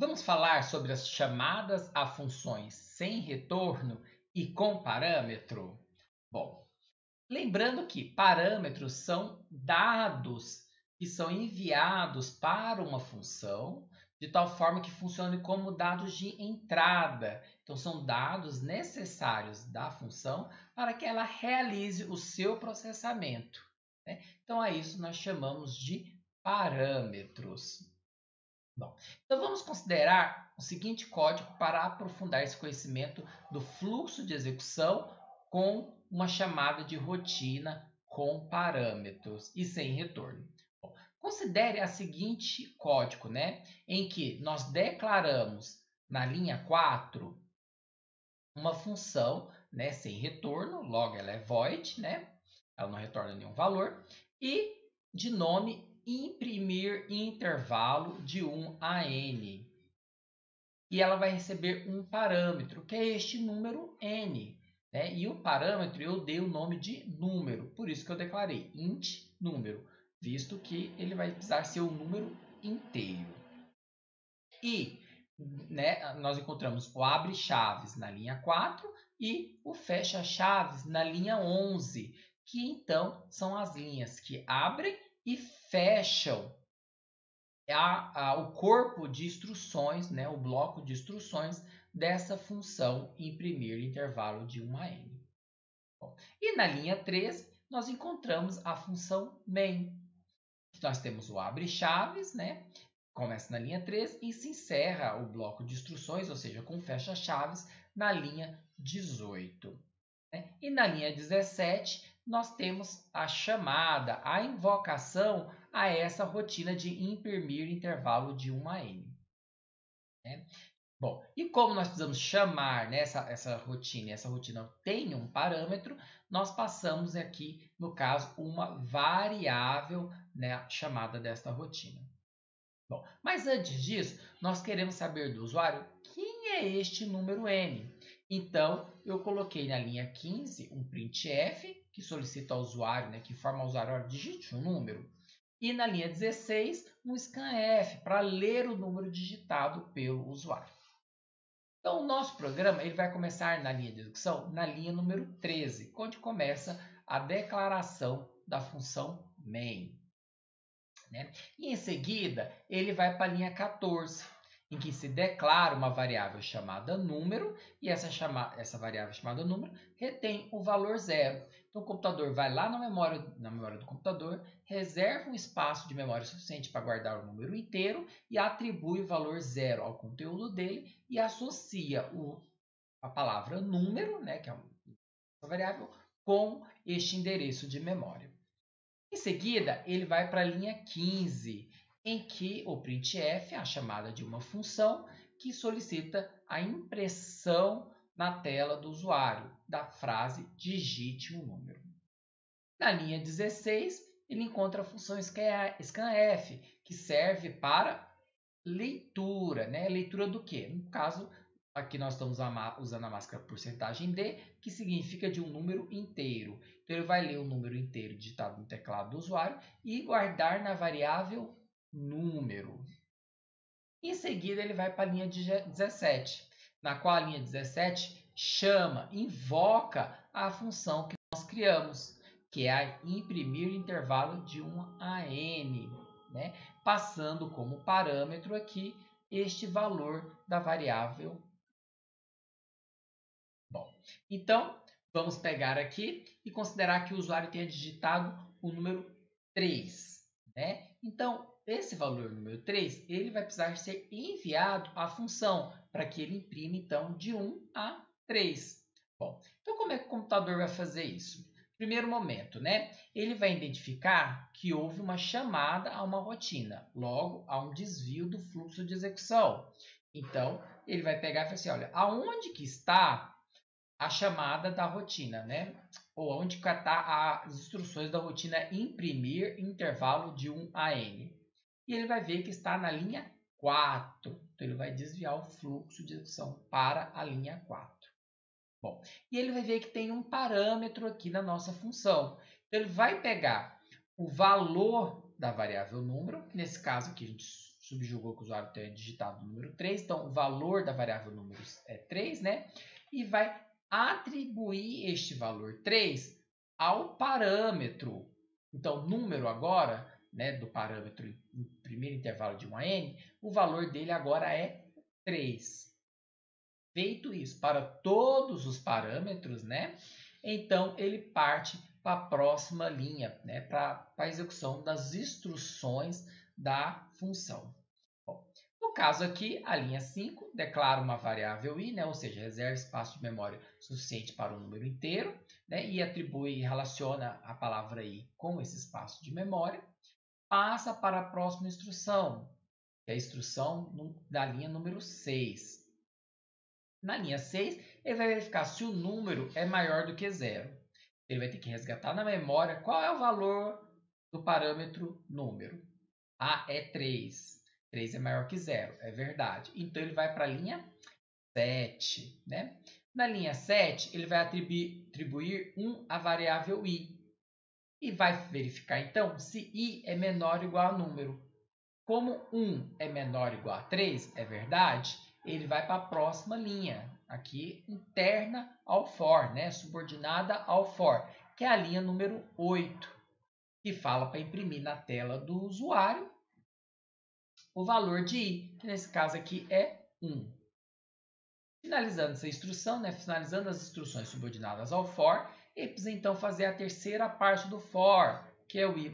Vamos falar sobre as chamadas a funções sem retorno e com parâmetro? Bom, lembrando que parâmetros são dados que são enviados para uma função de tal forma que funcionem como dados de entrada. Então, são dados necessários da função para que ela realize o seu processamento, né? Então, a isso nós chamamos de parâmetros. Bom, então vamos considerar o seguinte código para aprofundar esse conhecimento do fluxo de execução com uma chamada de rotina com parâmetros e sem retorno. Bom, considere a seguinte código, né, em que nós declaramos na linha 4 uma função, né, sem retorno, logo ela é void, né, ela não retorna nenhum valor, e de nome imprimir intervalo de 1 a n. E ela vai receber um parâmetro, que é este número n. Né? E o parâmetro eu dei o nome de número, por isso que eu declarei int número, visto que ele vai precisar ser um número inteiro. E né, nós encontramos o abre chaves na linha 4 e o fecha chaves na linha 11, que então são as linhas que abrem e fecham o corpo de instruções, né, o bloco de instruções dessa função imprimir intervalo de 1 a n. Bom, e na linha 3, nós encontramos a função main. Nós temos o abre chaves, né, começa na linha 3 e se encerra o bloco de instruções, ou seja, com fecha chaves, na linha 18. Né? E na linha 17, nós temos a chamada, a invocação a essa rotina de imprimir intervalo de 1 a n. Né? Bom, e como nós precisamos chamar, né, essa rotina, e essa rotina tem um parâmetro, nós passamos aqui, no caso, uma variável, né, chamada desta rotina. Bom, mas antes disso, nós queremos saber do usuário quem é este número n. Então, eu coloquei na linha 15 um printf, que solicita ao usuário, né, que informa ao usuário, olha, digite um número. E na linha 16, um scanf, para ler o número digitado pelo usuário. Então, o nosso programa ele vai começar na linha de execução, na linha número 13, onde começa a declaração da função main. Né? E em seguida, ele vai para a linha 14, em que se declara uma variável chamada número, e essa variável chamada número retém o valor 0. Então, o computador vai lá na memória do computador, reserva um espaço de memória suficiente para guardar o número inteiro e atribui o valor 0 ao conteúdo dele e associa a palavra número, né, que é uma variável, com este endereço de memória. Em seguida, ele vai para a linha 15, em que o printf é a chamada de uma função que solicita a impressão na tela do usuário da frase digite um número. Na linha 16, ele encontra a função scanf, que serve para leitura. Né? Leitura do quê? No caso, aqui nós estamos usando a máscara porcentagem D, que significa de um número inteiro. Então, ele vai ler o número inteiro digitado no teclado do usuário e guardar na variável número. Em seguida, ele vai para a linha 17, na qual a linha 17 invoca a função que nós criamos, que é a imprimir intervalo de 1 a n, né? Passando como parâmetro aqui este valor da variável. Bom, então vamos pegar aqui e considerar que o usuário tenha digitado o número 3. Né? Então, esse valor número 3, ele vai precisar ser enviado à função para que ele imprima, então, de 1 a 3. Bom, então como é que o computador vai fazer isso? Primeiro momento, né? Ele vai identificar que houve uma chamada a uma rotina, logo há um desvio do fluxo de execução. Então, ele vai pegar e falar assim, olha, aonde que está a chamada da rotina, né? Ou onde está as instruções da rotina imprimir intervalo de 1 a n. E ele vai ver que está na linha 4. Então, ele vai desviar o fluxo de execução para a linha 4. Bom, e ele vai ver que tem um parâmetro aqui na nossa função. Então, ele vai pegar o valor da variável número, que nesse caso aqui a gente subjugou que o usuário tenha digitado o número 3, então o valor da variável números é 3, né? E vai atribuir este valor 3 ao parâmetro. Então, número agora, né, do parâmetro em primeiro intervalo de 1 a n, o valor dele agora é 3. Feito isso para todos os parâmetros, né? Então, ele parte para a próxima linha, né? Para a execução das instruções da função. Bom, no caso aqui, a linha 5 declara uma variável i, né? Ou seja, reserva espaço de memória suficiente para o número inteiro, né? E atribui e relaciona a palavra i com esse espaço de memória. Passa para a próxima instrução, que é a instrução da linha número 6. Na linha 6, ele vai verificar se o número é maior do que 0. Ele vai ter que resgatar na memória qual é o valor do parâmetro número. Ah, é 3. 3 é maior que 0, é verdade. Então, ele vai para a linha 7. Né? Na linha 7, ele vai atribuir 1 à variável i. E vai verificar, então, se i é menor ou igual a número. Como 1 é menor ou igual a 3, é verdade, ele vai para a próxima linha, aqui interna ao for, né? Subordinada ao for, que é a linha número 8, que fala para imprimir na tela do usuário o valor de i, que nesse caso aqui é 1. Finalizando essa instrução, né? Finalizando as instruções subordinadas ao for, ele precisa então fazer a terceira parte do for, que é o i++.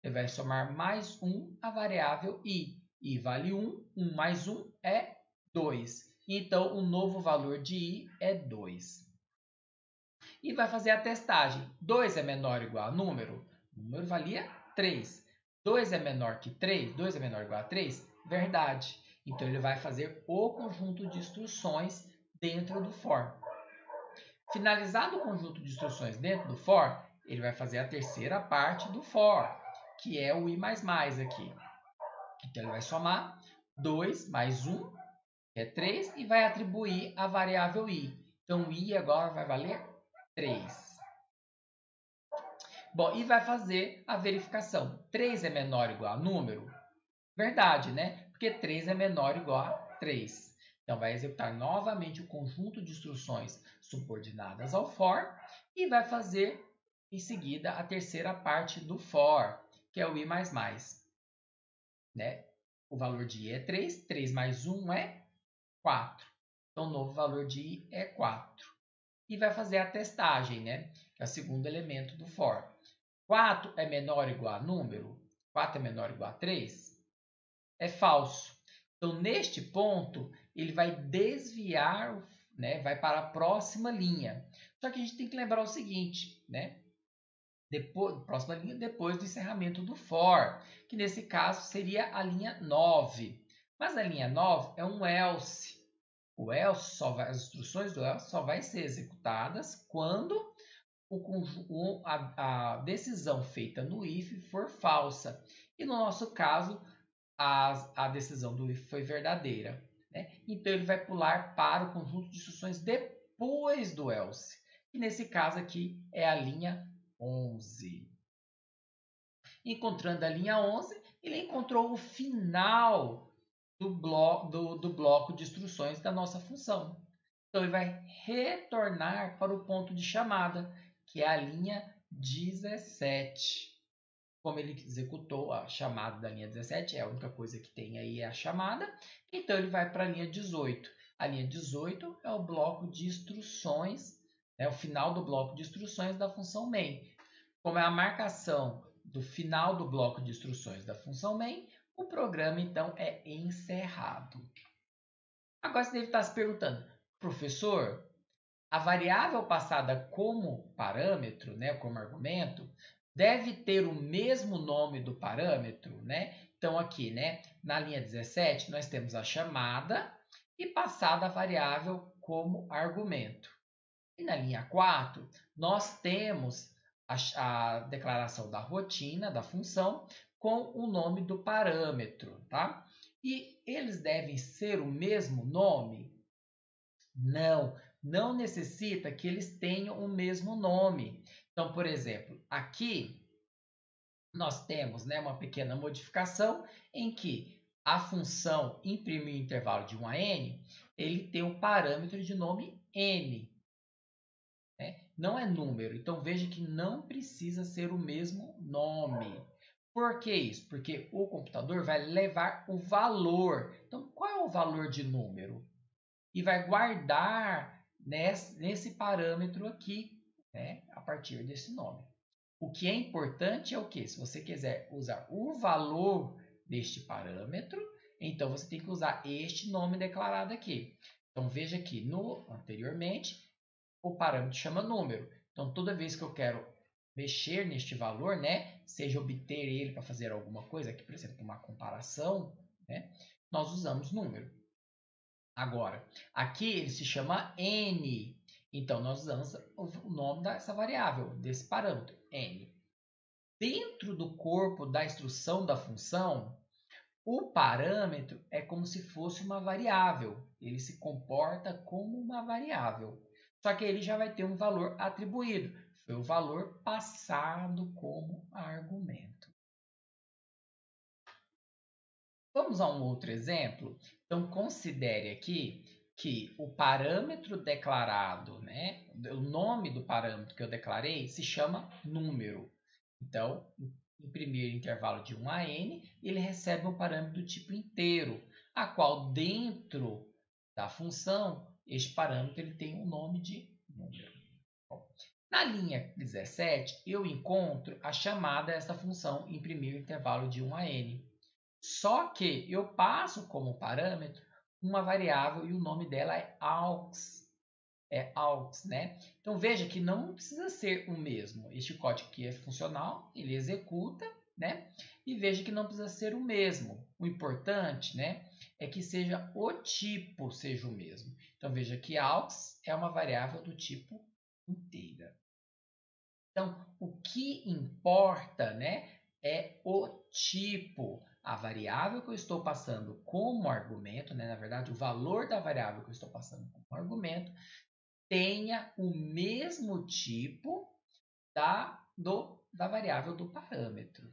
Ele vai somar mais 1 à variável i. i vale 1, 1 mais 1 é 2. Então, o novo valor de i é 2. E vai fazer a testagem. 2 é menor ou igual a número? O número valia 3. 2 é menor que 3? 2 é menor ou igual a 3? Verdade. Então, ele vai fazer o conjunto de instruções dentro do for. Finalizado o conjunto de instruções dentro do for, ele vai fazer a terceira parte do for, que é o i++ aqui. Então, ele vai somar 2 mais 1, que é 3, e vai atribuir a variável i. Então, i agora vai valer 3. Bom, e vai fazer a verificação. 3 é menor ou igual a número? Verdade, né? Porque 3 é menor ou igual a 3. Então, vai executar novamente o conjunto de instruções subordinadas ao for e vai fazer, em seguida, a terceira parte do for, que é o i++. Né? O valor de i é 3, 3 mais 1 é 4. Então, o novo valor de i é 4. E vai fazer a testagem, né? Que é o segundo elemento do for. 4 é menor ou igual a número? 4 é menor ou igual a 3? É falso. Então, neste ponto, ele vai desviar, né? Vai para a próxima linha. Só que a gente tem que lembrar o seguinte, né? Próxima linha depois do encerramento do for, que nesse caso seria a linha 9. Mas a linha 9 é um else. O else as instruções do else só vai ser executadas quando a decisão feita no if for falsa. E no nosso caso, a decisão do if foi verdadeira. Né? Então, ele vai pular para o conjunto de instruções depois do else. E nesse caso aqui é a linha 11. Encontrando a linha 11, ele encontrou o final do bloco de instruções da nossa função. Então, ele vai retornar para o ponto de chamada, que é a linha 17. Como ele executou a chamada da linha 17, é a única coisa que tem aí é a chamada, então ele vai para a linha 18. A linha 18 é o bloco de instruções, o final do bloco de instruções da função main. Como é a marcação do final do bloco de instruções da função main, o programa então é encerrado. Agora você deve estar se perguntando, professor, a variável passada como parâmetro, né, como argumento, deve ter o mesmo nome do parâmetro, né? Então, aqui, né, na linha 17, nós temos a chamada e passada a variável como argumento. E na linha 4, nós temos a declaração da rotina, da função, com o nome do parâmetro, tá? E eles devem ser o mesmo nome? Não necessita que eles tenham o mesmo nome. Então, por exemplo, aqui nós temos, né, uma pequena modificação em que a função imprimir intervalo de 1 a n, ele tem um parâmetro de nome n. Né? Não é número. Então, veja que não precisa ser o mesmo nome. Por que isso? Porque o computador vai levar o valor. Então, qual é o valor de número? E vai guardar nesse parâmetro aqui, né, a partir desse nome. O que é importante é o que? Se você quiser usar o valor deste parâmetro, então você tem que usar este nome declarado aqui. Então veja que anteriormente o parâmetro chama número. Então toda vez que eu quero mexer neste valor, né, seja obter ele para fazer alguma coisa, aqui por exemplo uma comparação, né, nós usamos número. Agora, aqui ele se chama n. Então nós usamos o nome dessa variável, desse parâmetro, n. Dentro do corpo da instrução da função, o parâmetro é como se fosse uma variável. Ele se comporta como uma variável. Só que ele já vai ter um valor atribuído. Foi o valor passado como argumento. Vamos a um outro exemplo? Então, considere aqui que o parâmetro declarado, né, o nome do parâmetro que eu declarei se chama número. Então, imprimir intervalo de 1 a n, ele recebe um parâmetro do tipo inteiro, a qual dentro da função, este parâmetro ele tem um nome de número. Bom, na linha 17, eu encontro a chamada dessa função imprimir intervalo de 1 a n. Só que eu passo como parâmetro uma variável e o nome dela é aux. É aux, né? Então veja que não precisa ser o mesmo. Este código aqui é funcional, ele executa, né? E veja que não precisa ser o mesmo. O importante, né, é que seja o tipo seja o mesmo. Então veja que aux é uma variável do tipo inteira. Então, o que importa, né, é o tipo. A variável que eu estou passando como argumento, né, na verdade, o valor da variável que eu estou passando como argumento, tenha o mesmo tipo da variável do parâmetro.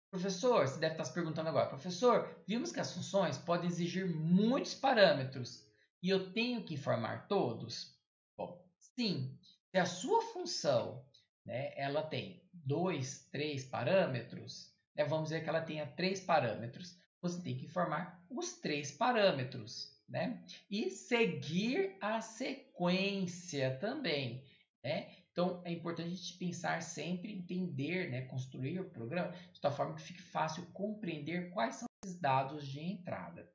Professor, você deve estar se perguntando agora, professor, vimos que as funções podem exigir muitos parâmetros e eu tenho que informar todos? Bom, sim, se a sua função, né, ela tem 2, 3 parâmetros, né, vamos dizer que ela tenha 3 parâmetros, você tem que informar os 3 parâmetros. Né? E seguir a sequência também. Né? Então, é importante a gente pensar sempre, entender, né, construir o programa de tal forma que fique fácil compreender quais são esses dados de entrada.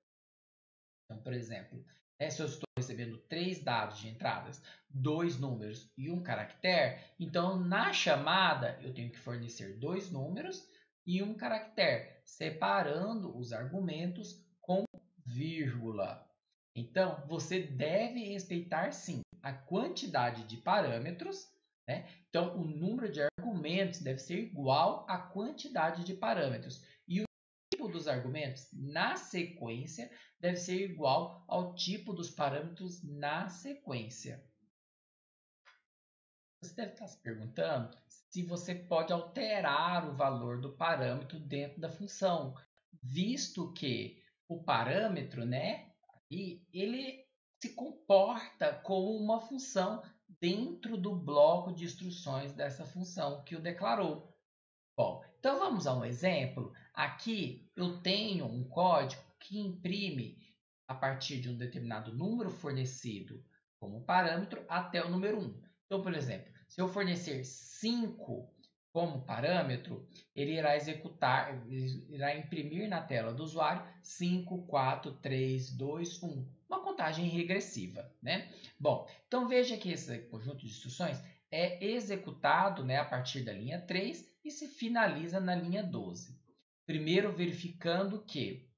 Então, por exemplo, né, se eu estou recebendo 3 dados de entradas, 2 números e 1 caractere, então na chamada eu tenho que fornecer 2 números e 1 caractere, separando os argumentos com vírgula. Então, você deve respeitar sim a quantidade de parâmetros, né? Então, o número de argumentos deve ser igual à quantidade de parâmetros. E o tipo dos argumentos na sequência deve ser igual ao tipo dos parâmetros na sequência. Você deve estar se perguntando se você pode alterar o valor do parâmetro dentro da função, visto que o parâmetro, né, ele se comporta como uma função dentro do bloco de instruções dessa função que o declarou. Bom, então vamos a um exemplo. Aqui eu tenho um código que imprime a partir de um determinado número fornecido como parâmetro até o número 1. Então, por exemplo, se eu fornecer 5 como parâmetro, ele irá executar, irá imprimir na tela do usuário 5, 4, 3, 2, 1. Uma contagem regressiva, né? Bom, então veja que esse conjunto de instruções é executado, né, a partir da linha 3 e se finaliza na linha 12. Primeiro verificando que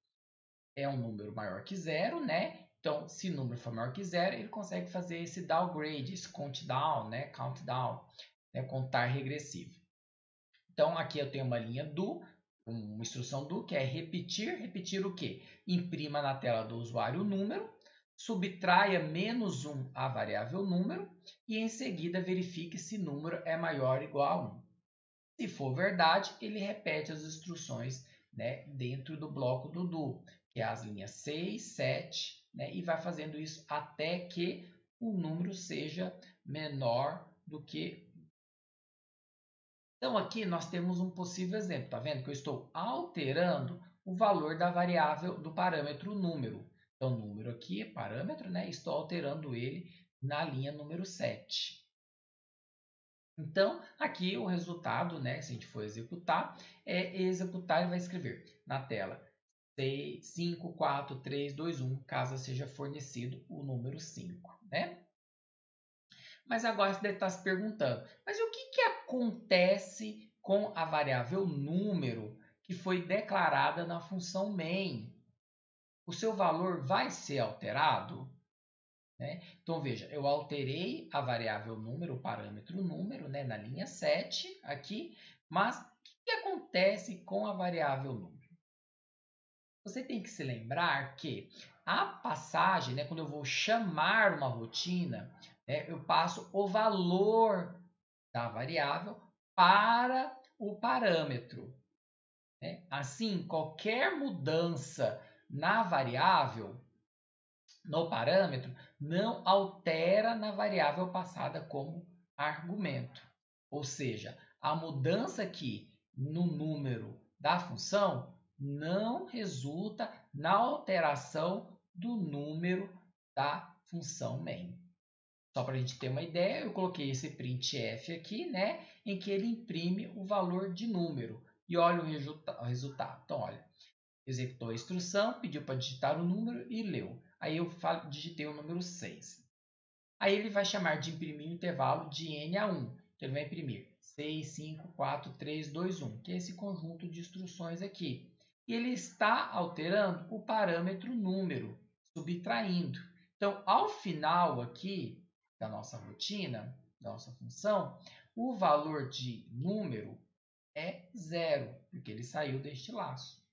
é um número maior que zero, né? Então, se o número for maior que zero, ele consegue fazer esse downgrade, esse countdown, né? Contar regressivo. Então, aqui eu tenho uma linha do, uma instrução do, que é repetir. Repetir o quê? Imprima na tela do usuário o número, subtraia menos 1 a variável número e em seguida verifique se número é maior ou igual a 1. Se for verdade, ele repete as instruções né, dentro do bloco do do, que é as linhas 6, 7, né, e vai fazendo isso até que o número seja menor do que. Então, aqui nós temos um possível exemplo. Está vendo que eu estou alterando o valor da variável do parâmetro número. Então, número aqui é parâmetro, né? Estou alterando ele na linha número 7. Então, aqui o resultado, né, se a gente for executar, ele vai escrever na tela 5, 4, 3, 2, 1, caso seja fornecido o número 5, né? Mas agora você deve estar se perguntando, mas o que acontece com a variável número que foi declarada na função main? O seu valor vai ser alterado? Né? Então, veja, eu alterei a variável número, o parâmetro número, né, na linha 7 aqui, mas o que acontece com a variável número? Você tem que se lembrar que a passagem, né, quando eu vou chamar uma rotina, né, eu passo o valor da variável para o parâmetro. Né? Assim, qualquer mudança na variável, no parâmetro, não altera na variável passada como argumento. Ou seja, a mudança aqui no número da função não resulta na alteração do número da função main. Só para a gente ter uma ideia, eu coloquei esse printf aqui, né, em que ele imprime o valor de número. E olha o resultado. Então, olha, executou a instrução, pediu para digitar o número e leu. Aí eu digitei o número 6. Aí ele vai chamar de imprimir o intervalo de n a 1. Então, ele vai imprimir 6, 5, 4, 3, 2, 1, que é esse conjunto de instruções aqui. E ele está alterando o parâmetro número, subtraindo. Então, ao final aqui da nossa rotina, da nossa função, o valor de número é 0, porque ele saiu deste laço.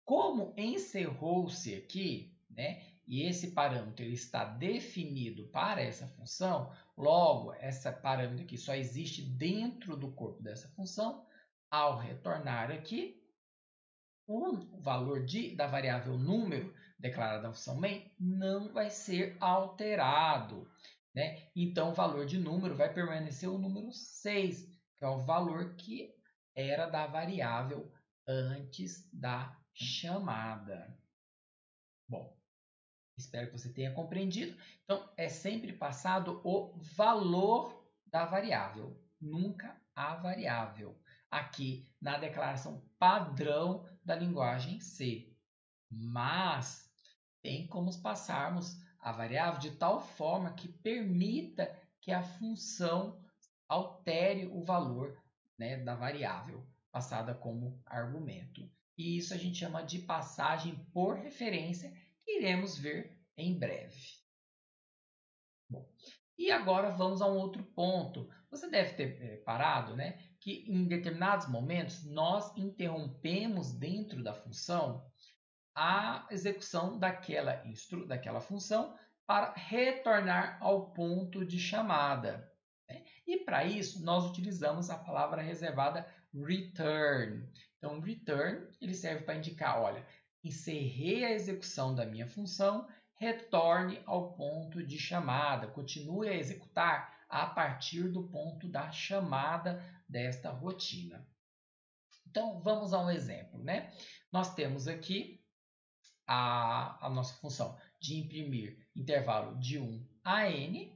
Como encerrou-se aqui, né, e esse parâmetro ele está definido para essa função, logo, esse parâmetro aqui só existe dentro do corpo dessa função, ao retornar aqui, o valor da variável número declarada na função main não vai ser alterado. Né? Então, o valor de número vai permanecer o número 6, que é o valor que era da variável antes da chamada. Bom, espero que você tenha compreendido. Então, é sempre passado o valor da variável, nunca a variável. Aqui na declaração padrão da linguagem C. Mas tem como passarmos a variável de tal forma que permita que a função altere o valor, né, da variável passada como argumento. E isso a gente chama de passagem por referência, que iremos ver em breve. Bom, e agora vamos a um outro ponto. Você deve ter parado, né, que em determinados momentos nós interrompemos dentro da função a execução daquela função para retornar ao ponto de chamada. Né? E para isso, nós utilizamos a palavra reservada return. Então, return ele serve para indicar, olha, encerrei a execução da minha função, retorne ao ponto de chamada, continue a executar a partir do ponto da chamada desta rotina. Então, vamos a um exemplo. Né? Nós temos aqui a nossa função de imprimir intervalo de 1 a n.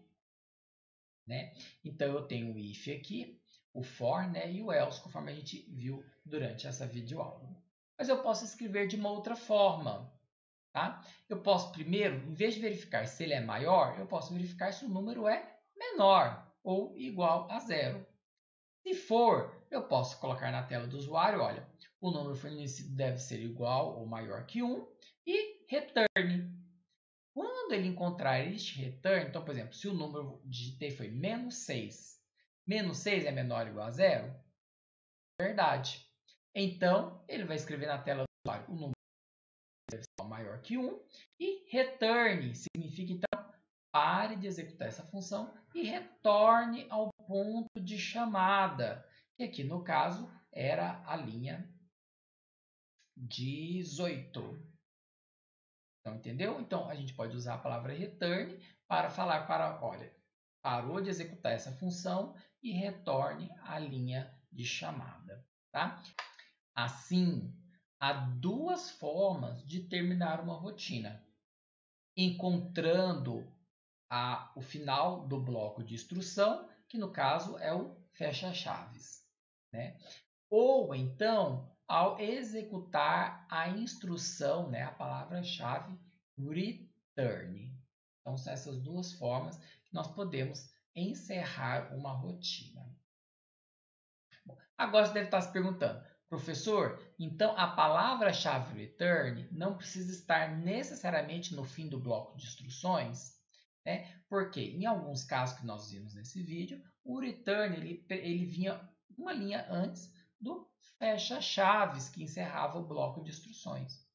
Né? Então, eu tenho o if aqui, o for, né, e o else, conforme a gente viu durante essa videoaula. Mas eu posso escrever de uma outra forma. Tá? Eu posso primeiro, em vez de verificar se ele é maior, eu posso verificar se o número é menor ou igual a 0. Se for, eu posso colocar na tela do usuário, olha, o número fornecido deve ser igual ou maior que 1 e return. Quando ele encontrar este return, então, por exemplo, se o número que digitei foi -6, -6 é menor ou igual a 0? Verdade. Então, ele vai escrever na tela do usuário o número deve ser maior que 1 e return significa, então, pare de executar essa função e retorne ao ponto de chamada, que aqui no caso era a linha 18. Então, entendeu? Então, a gente pode usar a palavra return para falar olha, parou de executar essa função e retorne à linha de chamada, tá? Assim, há duas formas de terminar uma rotina. Encontrando o final do bloco de instrução, que no caso é o fecha-chaves, né? Ou então, ao executar a instrução, né, a palavra-chave return. Então, são essas duas formas que nós podemos encerrar uma rotina. Bom, agora você deve estar se perguntando, professor, então a palavra-chave return não precisa estar necessariamente no fim do bloco de instruções? Né? Porque em alguns casos que nós vimos nesse vídeo, o return ele vinha uma linha antes do fecha-chaves que encerrava o bloco de instruções.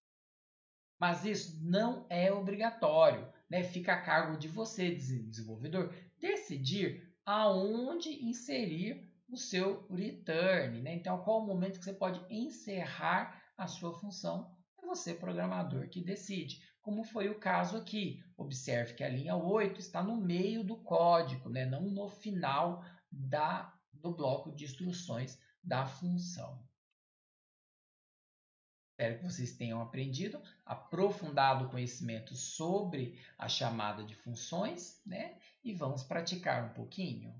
Mas isso não é obrigatório, né? Fica a cargo de você, desenvolvedor, decidir aonde inserir o seu return, né? Então, qual o momento que você pode encerrar a sua função? É você, programador, que decide. Como foi o caso aqui. Observe que a linha 8 está no meio do código, né? Não no final do bloco de instruções da função. Espero que vocês tenham aprendido, aprofundado o conhecimento sobre a chamada de funções, né? E vamos praticar um pouquinho.